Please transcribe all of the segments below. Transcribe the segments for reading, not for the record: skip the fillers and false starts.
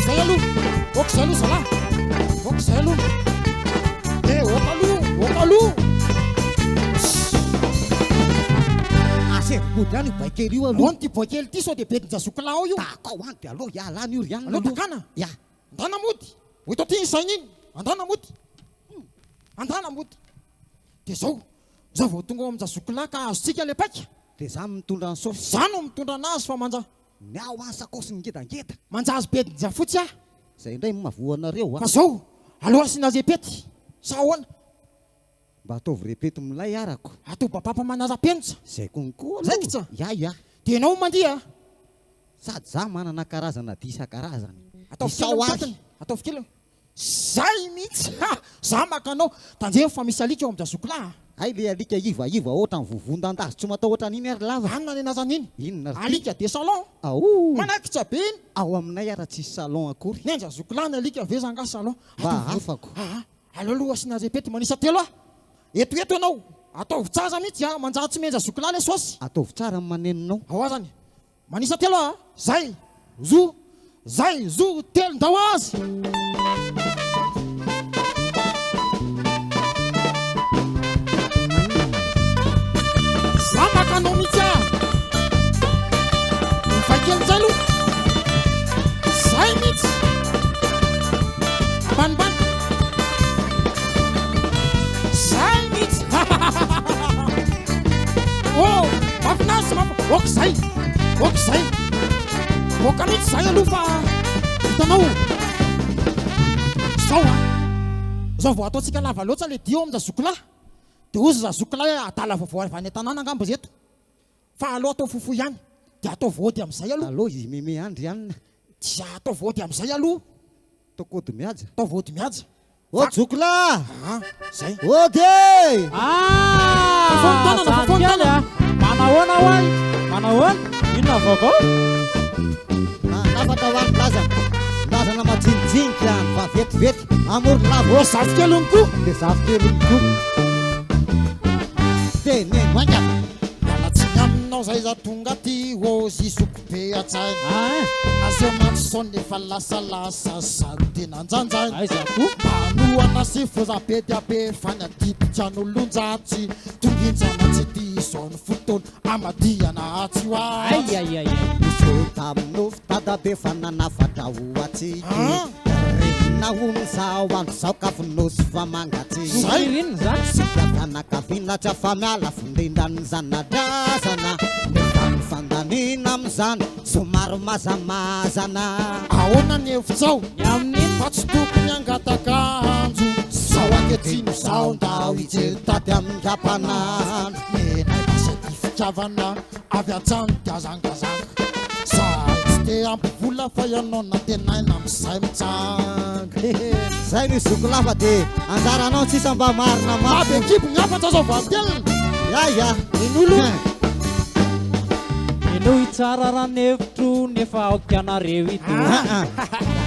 okzay aloha okzay aloha zalahy okzay aloha oka aloha asevokody any baikely io aloha any ty baikely ty sao de betin-jazokolà ao io takao any de aloha ialany io rianina aloha takana ya andana mody hoito ty saigny iny andana mody de zao vao tonga ao amin-jazokolà ka azotsika le paika de za mitondra ny sosy za no mitondra anazy fa manja miao any sakosy ny ngedangeda manjazy betin-jafotsy ah zay indray mavoanareo fa zao aloha asina repety sa ahoana mba ataovy repety milay arako atao babapa manara-penitra zay konkoa zay kitsa ya de enao mandia sady za manana karazana disan-karazany atao fikely atao fikely zay mihitsy za makanao tanjeo fa misy alika eo amin-jazokolà ay le alika ivaiva ohatra ny vovon-dandazy tsy matao ohatra n'iny ary lava anona ny anazany iny inona alika de salon ao manakitra be iny ao aminay ara tsisy salon akory ny an-jazokolà ny alika vezanga salon mba afako aloha asina repety manisa telo ah eto ianao ataovy tsara mihitsy a manjary tsy menjazokolà le sosy ataovy tsara ny maneninao ao azany manisa telo a zay zo telo ndao azy za makanao mihitsy a mifaikely zay aloha zay mihitsy ambanimbany zay mihitsy oh mafinaritsy okzay oka mihitsy zay aloha fa hitanao zao a zao vao ataontsika lava loatra le dio amin-jazokolà de ozy zazokolà hoe atala vaovao avy any an-tanàna angamba zeto fa aloha atao fofo ihany de atao vody amin'izay aloha aloha izy meme andry anina dia atao vody amin'izay aloha tokody mihaja atao vody mihaja o jokolà zay ode manahoana hoany manahoana inona vaovao nafatra hoany lazana majinijinika any fa vetivety amory lavo zafikelony koa de zafikelony koa de neno angaka mialatsiny aminao zay za tonga ty ozy soko be atsainy azeo mantsony efa lasalasa sady tena anjanjany aiza koa manoana sy fozabe diabe fanadipika n'olonjatsy tonginjana tsy ty zao ny fotoana amadiana atsy ho azy ai taminofo tadabe fa nanafatra oatsiky renina onizao andro zao kafinosy fa mangatsy zay reny zany sikafanakavinatra fa miala findrindrany zanadrazana nefa mifandanina am'izany somary mazamazana ahoana ny hevitsao amin'iny fa tsy tokony angatakanjo zao anketsiny zao ndao ijery tady amin'ny-drapanandro menaibasaty fitiavana avy atsany diazangazanga zay tsy te ampivola fa ianao na tenaina am'izay mitsanga zay misy zokolafa de anjaranao tsisa mba marina aby ekipo miafatra zao valitelina ya in'olo eno itsara ranevitro nefa aokianareo ito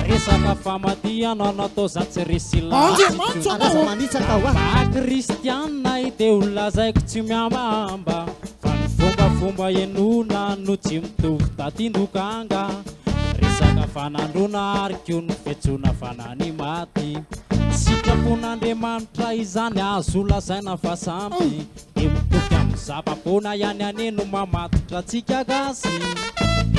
resaka famadiana natao za tsy resy andriamanitso anaza manitsaka ho ba kristianina ide olona zaiko tsy miamamba fa ny fombafomba enona no tsy mitovy tatindokanga resaka fanandrona ariko ny fetsona fanany maty sitrapon'andriamanitra izany azo lazaina fa sampy de mitoky amin'ny zava-pona ihany aneno mamatitra tsika gasy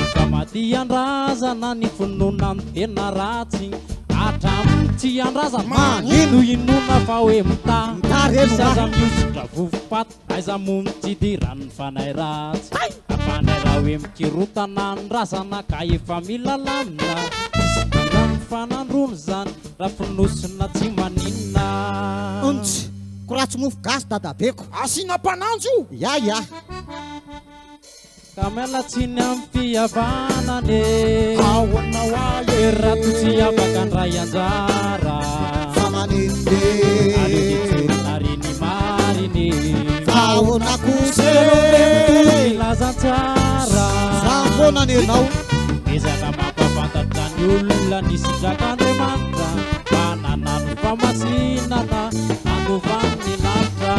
efa mady andrazana ny finoana ny tena ratsy hatramin'ny tsy andrazana manino inona fa hoe mitaisy aza miositra vovopaty aiza mono tsy diran'ny fanay ratsy afanay raha hoe mikirotana ny razana ka efa mila lamina fanandrony zany raha finosina tsy maninona ontsy koratsy mofo gasy dadabeko asina mpananjo ya ka mialatsiny amin'ny fihavanane ahoana hoa rato tsy afaka andray anjara fa maninde nariny mariny ahoana kose lazantsara sambona nenao ezaka mampafantatra ny olona ny sitrak'andriamanitra mananano famasinana andovan'ny lanitra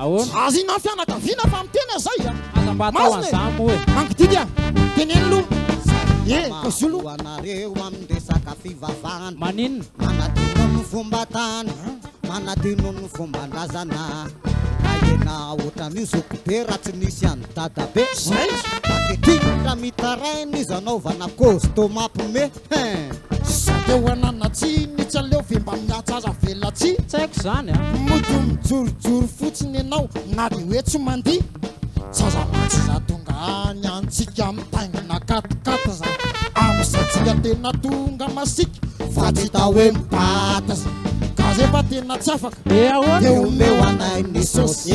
ahoana azina fianakaviana fa mitena zay aza mba atao anzamo hoe mangididy a teneny aloha Kazolo anareo amin'ny resaka fivavahana maninona manadino ny fomba tany manadino ny fomban-drazana aena ohatran'io zokobe raha tsy nisy any dadabe zay aketinra mitarainy izy anaovana kôstômampime sateo ananatsiny tsy aleo fe mba miatsaza velatsy tsy haiko zany a moto mijorojoro fotsiny ianao na de hoe tsy mandia tsazamatsy za tonga any antsika amitaingana katikata za am'izay tsika tena tonga masika fa tsy hita hoe mibata za ka zay fa tena tsy afaka ahoana de omeo anay ny sosy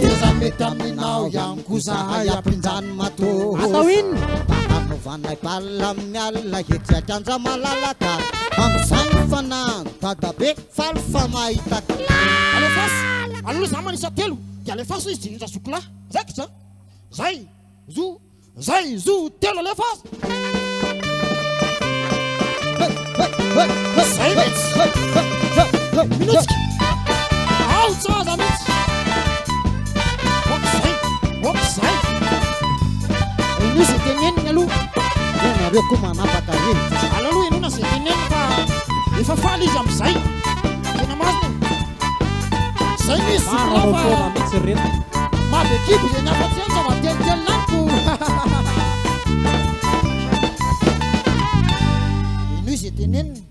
de za mety aminao ihany ko zahay ampinjany matô atao inona anaovanay balina amin'ny alina hetsiakanja malalaka am'izany fanano dadabe faly fa mahitaka alefasy aloha za manisa telo de alefasy izy dirindra sokola zaikitra zay zo telo alefasy zay mihitsy minotsika ao tsaza mihitsy okzay ino zay teneniny aloha nareo koa manapaka hevitra aloha inona zay teneniny fa efa faly izy am'izay tena mazina zay misy maranao sokola foana fa mihitsy reto mabekiby zay niafatsy any zava-telitely laniko ino izy teneniny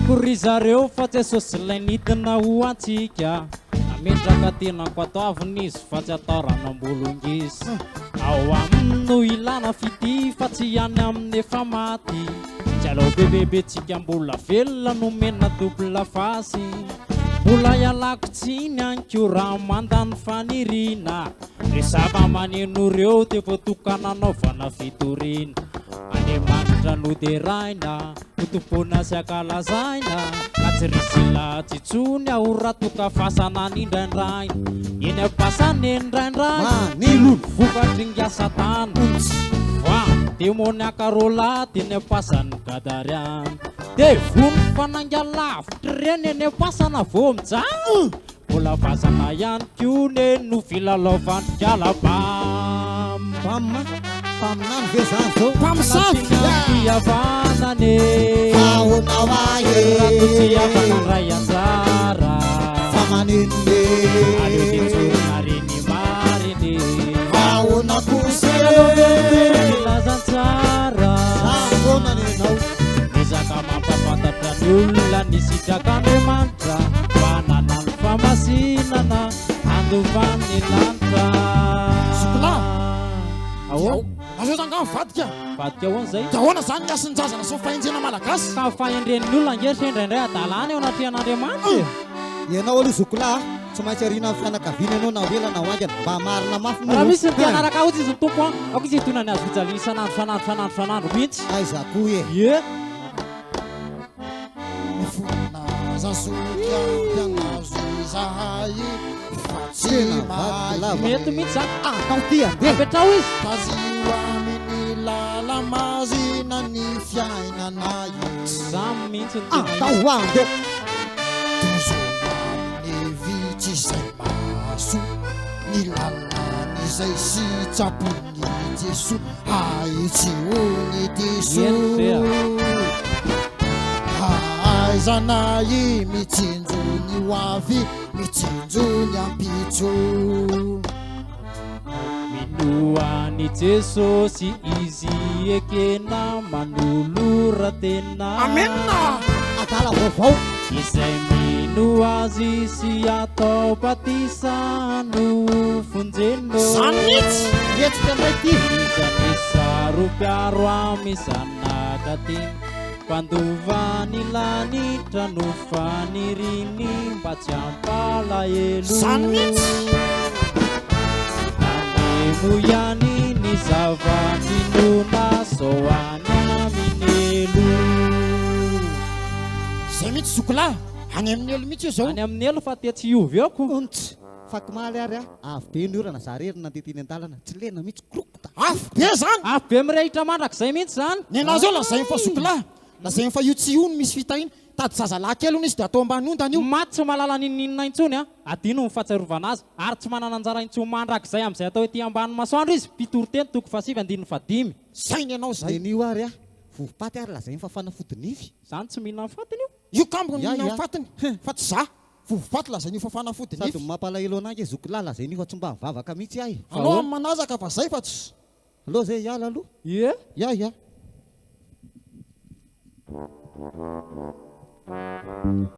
kory zareo fa tsy asosylay nidina ho antsika ametraka tenako atavin'izy fa tsy atao ranam-bolongisy ao amino ilana fity fa tsy ihany amin'ny efa maty tsy alao bebebetsika mbola velona no mena dobla fasy mbola ialako tsiny anko raha mandany fanirina re zava-maneno reo de voatokananaovana fitorina anemanitra no de raina otompona sy akalazaina ka tsy risy latsitsony aho ratoka fasana nindraindraina eny apasany endraindraina manilolo vokatringiasa tana va demony akarola ty eny apasany gadariana de vony fanangalavitra reny eny apasana vo mijano mbola vazana ihany kone no filalaovandrikalabam paminany ve zany zao mpamosavy fihavanane ahonao rato tsy ahe havanandray anjara fa maninone aleo titsorina reny mariny ahona kose filazantsara ahonanenao izaka mampafantatra ny olona nisitrakan'andriamanitra fanana ny famasinana andovan'ny lanitra sokola ao azao zangamy vadika vadika ahoana zay de ahoana zany ny asin-jazana sy fahenjena malagasy ka fahendren'ny olona angetra indraindray adalana eo anatrehan'andriamanitra ianao aloha zokola tsy maintsy arina amin'ny fianakaviana ianao na velana hoangana mba marina mafy raha misy ny tianaraka ohatsy izy ny tompo a ako izy hitona ny azo fijaliana isanandro mihitsy aiza koa e ye mifona zasokiampianazo zahay fa tsy Tena mahay vadilava. mety mihitsy zany atao ty andeha apetrao izy tazio amin'ny lalamazina ny fiainanay zamy mihitsy ny atao andeha tozo amin'ny vitsy zay maso ny lalan'izay sy tsapony jeso haitsihony diso Eny fe a. haizanay mitsinjo ny hoavy mitsinjo ny ampitso minoany jesosy izy ekena manolora tena amenna atala vaovao izay mino azy sy atao batisano fonjeno zany mihitsy etsika ndray ty izany saropiaro amisanaka teny mpandovany lanitra no faniriny mba tsy ampalahelo zany mihitsy anemo ihany ny zava-minona soany aminelo zay mihitsy zokola any amin'ny elo mihitsy io zao any amin'ny elo fa tia tsy iovy eo ko ontsy fakimaly ary a avy be ny orana zarerina tetiny an-dalana tsy lena mihitsy krokota afo be zany afy be mirehitra mandrak'izay mihitsy zany ny anazy eo lazay fa zokola lazay fa io tsy io no misy fitahina tady zazalahy kely hono izy dia atao ambany ondana io. maty tsy mahalala nininina intsony a adino ny fahatsiarovana azy ary tsy manana anjara intsony mandrakizay amin'izay atao ety ambany masoandro izy mpitory teny 7:25. Zay ny ianao zay. Nenio ary a vovopaty ary lazay fa fanafody-nify. Zany tsy mihinana ny fatiny io. Io kambo Ya, ny ya. fatiny fa tsy za vovopaty lazay ny fafana fody Sady nify. mampalahelo anazy zoky lahy lazay nifa tsy mba mivavaka mihitsy ahy. Anao amin'ny manazaka fa zay fa tsy Aloha zay hiala aloha. Ie. Ya.